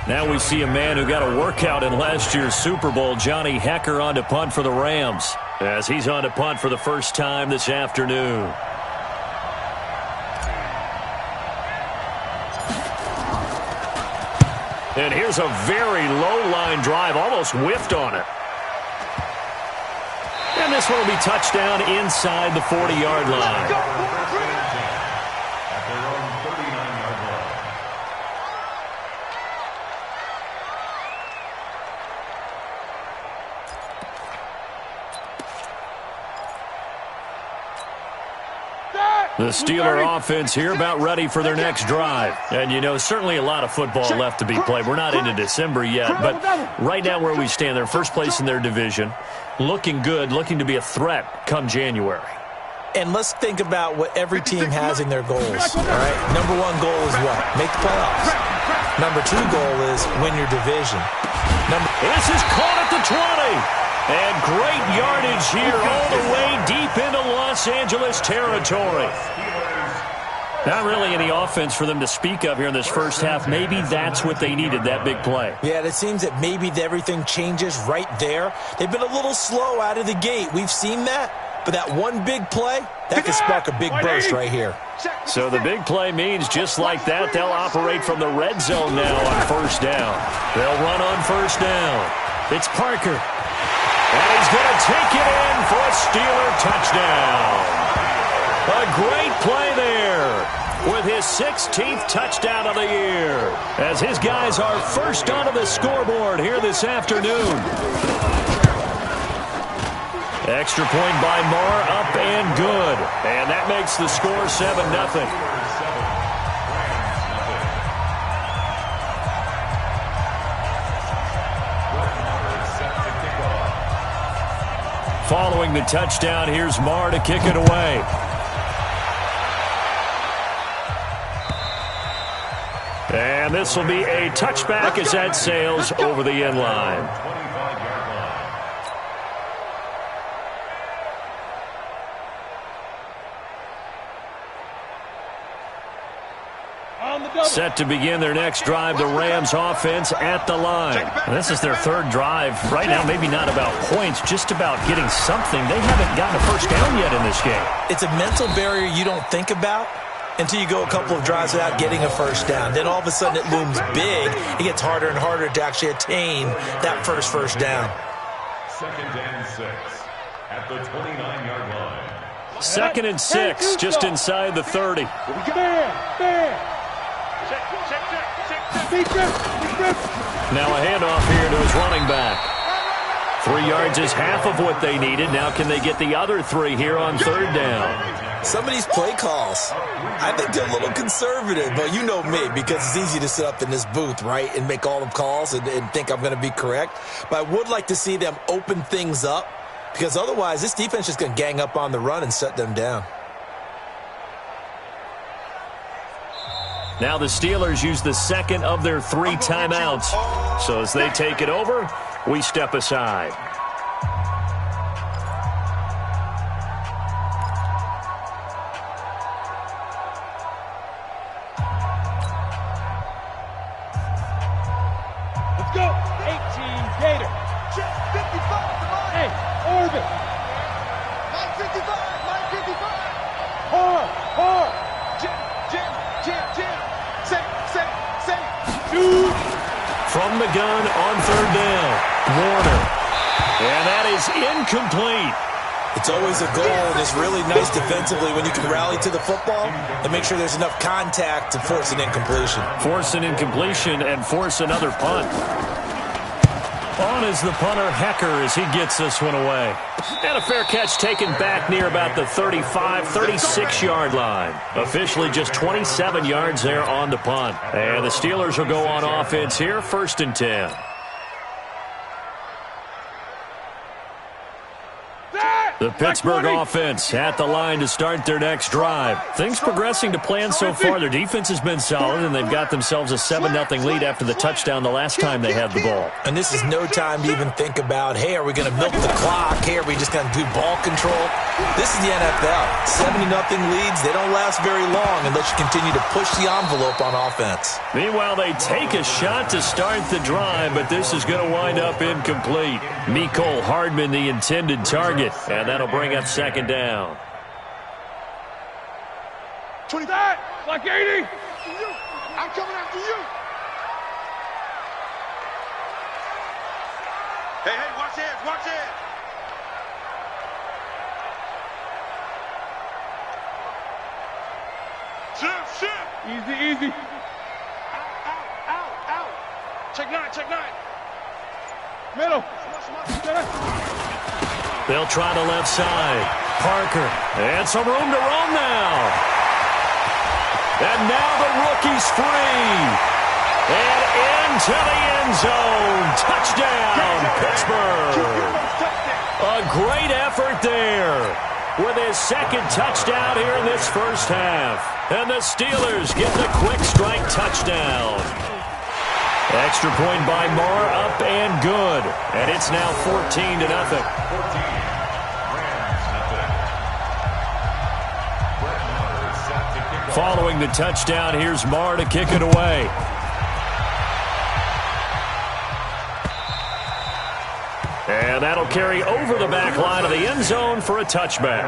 Now we see a man who got a workout in last year's Super Bowl, Johnny Hekker, on to punt for the Rams, as he's on to punt for the first time this afternoon. And here's a very low-line drive, almost whiffed on it. And this one will be touchdown inside the 40-yard line. The Steeler offense here about ready for their next drive. And, you know, certainly a lot of football left to be played. We're not into December yet, but right now where we stand, they're first place in their division, looking good, looking to be a threat come January. And let's think about what every team has in their goals, all right? Number one goal is what? Make the playoffs. Number two goal is win your division. This is caught at the 20. And great yardage here all the way deep into Los Angeles territory. Not really any offense for them to speak of here in this first half. Maybe that's what they needed, that big play. Yeah, it seems that maybe everything changes right there. They've been a little slow out of the gate. We've seen that. But that one big play, that could spark a big burst right here. So the big play means just like that, they'll operate from the red zone now on first down. They'll run on first down. It's Parker. And he's going to take it in for a Steeler touchdown. A great play there with his 16th touchdown of the year, as his guys are first onto the scoreboard here this afternoon. Extra point by Marr, up and good. And that makes the score 7-0. Following the touchdown, here's Marr to kick it away. And this will be a touchback as that sails over the end line. Set to begin their next drive, the Rams offense at the line. And this is their third drive. Right now, maybe not about points, just about getting something. They haven't gotten a first down yet in this game. It's a mental barrier you don't think about until you go a couple of drives without getting a first down. Then all of a sudden it looms big. It gets harder and harder to actually attain that first down. 2nd and 6 at the 29-yard line. 2nd and 6, just inside the 30. Now a handoff here to his running back. 3 yards is half of what they needed. Now can they get the other 3 here on third down? Some of these play calls, I think they're a little conservative, but you know me, because it's easy to sit up in this booth, right, and make all the calls and think I'm going to be correct. But I would like to see them open things up, because otherwise this defense is going to gang up on the run and shut them down. Now the Steelers use the second of their 3 timeouts. So as they take it over, we step aside. Let's go. 18 Gator. 55. Hey, Orbit. 955. 955. Hard. Jim. Say. From the gun on third down, Warner. And that is incomplete. It's always a goal, and it's really nice defensively when you can rally to the football and make sure there's enough contact to force an incompletion. Force an incompletion and force another punt. On is the punter, Hekker, as he gets this one away. And a fair catch taken back near about the 35, 36-yard line. Officially just 27 yards there on the punt. And the Steelers will go on offense here, 1st and 10. The Pittsburgh offense at the line to start their next drive. Things progressing to plan so far. Their defense has been solid, and they've got themselves a 7-0 lead after the touchdown the last time they had the ball. And this is no time to even think about, hey, are we going to milk the clock? Hey, are we just going to do ball control? This is the NFL. 70-0 leads, they don't last very long unless you continue to push the envelope on offense. Meanwhile, they take a shot to start the drive, but this is going to wind up incomplete. Mecole Hardman, the intended target, and that'll bring up second down. 29, like 80. I'm coming after you. Hey, watch it, watch it. Shift. Easy. Out. Check nine. Middle. They'll try the left side. Parker. And some room to run now. And now the rookie's free. And into the end zone. Touchdown, Pittsburgh. A great effort there with his second touchdown here in this first half. And the Steelers get the quick strike touchdown. Extra point by Marr, up and good. And it's now 14-0. Following the touchdown, here's Marr to kick it away. And that'll carry over the back line of the end zone for a touchback.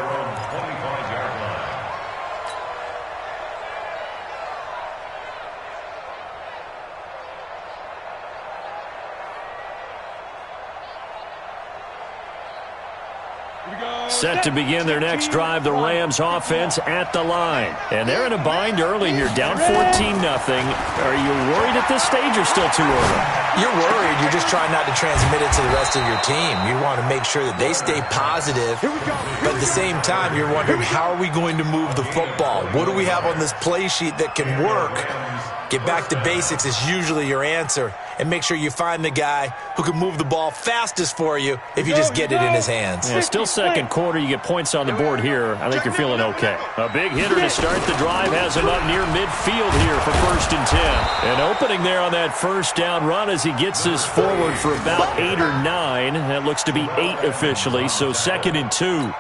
Set to begin their next drive, the Rams offense at the line. And they're in a bind early here, down 14-0. Are you worried at this stage or still too early? You're worried. You're just trying not to transmit it to the rest of your team. You want to make sure that they stay positive. But at the same time, you're wondering, how are we going to move the football? What do we have on this play sheet that can work? Get back to basics is usually your answer. And make sure you find the guy who can move the ball fastest for you if you just get it in his hands. Yeah, still second quarter. You get points on the board here. I think you're feeling okay. A big hitter to start the drive has him up near midfield here for 1st and 10. And opening there on that first down run as he gets this forward for about 8 or 9. That looks to be 8 officially, so 2nd and 2.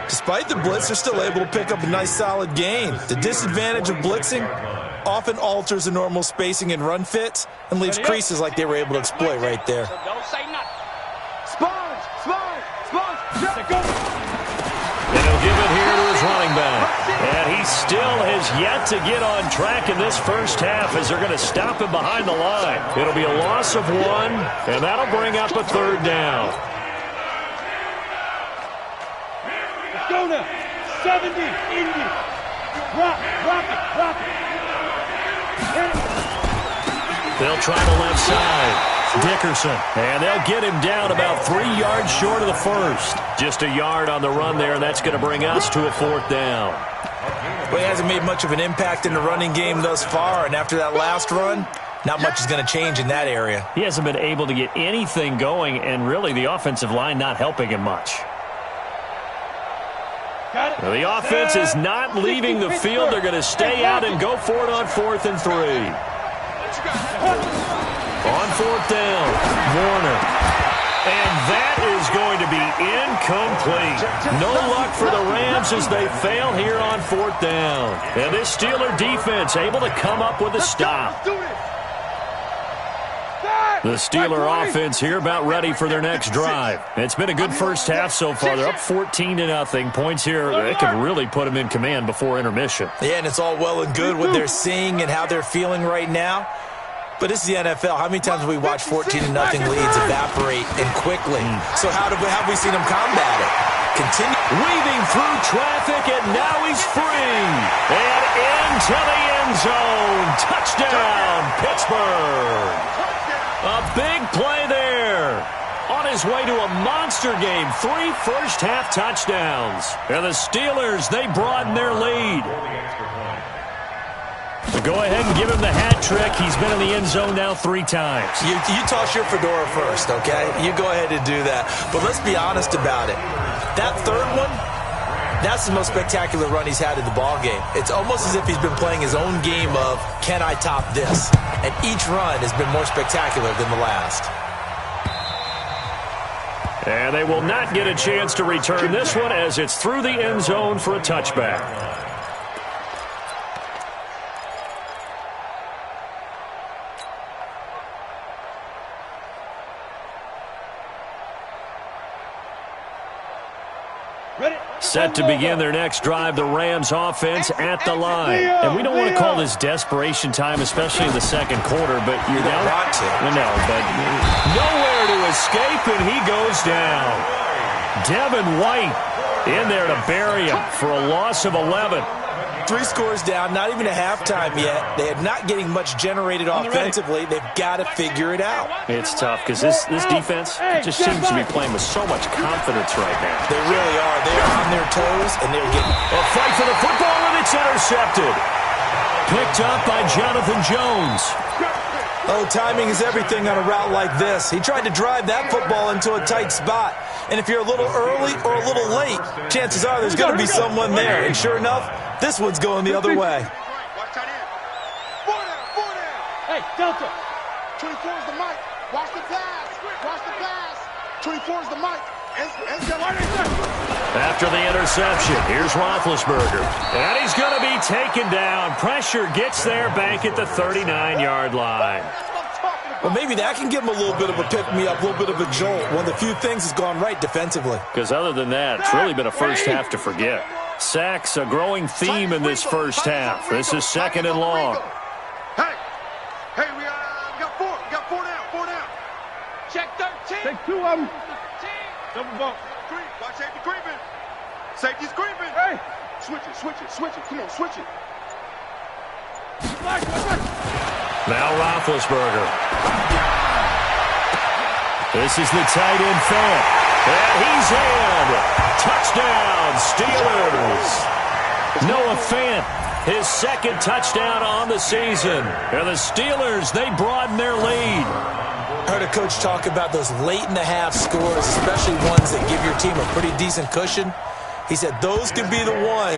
Despite the blitz, they're still able to pick up a nice solid gain. The disadvantage of blitzing often alters the normal spacing and run fits and leaves creases like they were able to exploit right there. Don't say nothing. Sponge. And he'll give it here to his running back. And he still has yet to get on track in this first half as they're going to stop him behind the line. It'll be a loss of 1, and that'll bring up a 3rd down. Let's go now. 70, Indy. Rock it. They'll try the left side. Dickerson. And they'll get him down about 3 yards short of the first. Just a yard on the run there, and that's going to bring us to a 4th down. Well, he hasn't made much of an impact in the running game thus far, and after that last run, not much is going to change in that area. He hasn't been able to get anything going, and really the offensive line not helping him much. Well, the offense is not leaving the field. They're going to stay out and go for it on 4th and 3. On 4th down, Warner. And that is going to be incomplete. No luck for the Rams as they fail here on 4th down. And this Steeler defense able to come up with a stop. The Steeler offense here about ready for their next drive. It's been a good first half so far. They're up 14-0. Points here, they could really put them in command before intermission. Yeah, and it's all well and good what they're seeing and how they're feeling right now. But this is the NFL. How many times have we watched 14-0 leads evaporate and quickly? So how have we seen them combat it? Continue weaving through traffic, and now he's free. And into the end zone. Touchdown, Pittsburgh. A big play there. On his way to a monster game. 3 first-half touchdowns. And the Steelers, they broaden their lead. Go ahead and give him the hat trick. He's been in the end zone now 3 times. You toss your fedora first, okay? You go ahead and do that. But let's be honest about it. That third one, that's the most spectacular run he's had in the ballgame. It's almost as if he's been playing his own game of, can I top this? And each run has been more spectacular than the last. And they will not get a chance to return this one as it's through the end zone for a touchback. Set to begin their next drive, the Rams offense at the line. And we don't want to call this desperation time, especially in the second quarter, but you're down. No, but nowhere to escape, and he goes down. Devin White in there to bury him for a loss of 11. 3 scores down, not even a halftime yet. They are not getting much generated offensively. They've got to figure it out. It's tough because this defense just seems to be playing with so much confidence right now. They really are. They are on their toes, and they're getting a fight for the football, and it's intercepted. Picked up by Jonathan Jones. Oh, timing is everything on a route like this. He tried to drive that football into a tight spot. And if you're a little early or a little late, chances are there's going to be someone there. And sure enough, this one's going the other way. Watch that in. 4 down. Hey, Delta. 24 is the mic. Watch the pass. Watch the pass. 24 is the mic. After the interception, here's Roethlisberger. And he's going to be taken down. Pressure gets there back at the 39-yard line. Well, maybe that can give him a little bit of a pick-me-up, a little bit of a jolt. One of the few things has gone right defensively. Because other than that, it's really been a first half to forget. Sacks, a growing theme in this first half. This is 2nd and long. Hey, we got 4. We got 4 down. 4 down. Check 13. Take 2 of them. Double bump. Watch safety creeping. Safety's creeping. Hey. Switch it. Come on, switch it. Now Roethlisberger. This is the tight end fan. And he's in. Touchdown, Steelers. Noah Fant, his 2nd touchdown on the season. And the Steelers, they broaden their lead. I heard a coach talk about those late-in-the-half scores, especially ones that give your team a pretty decent cushion. He said those could be the ones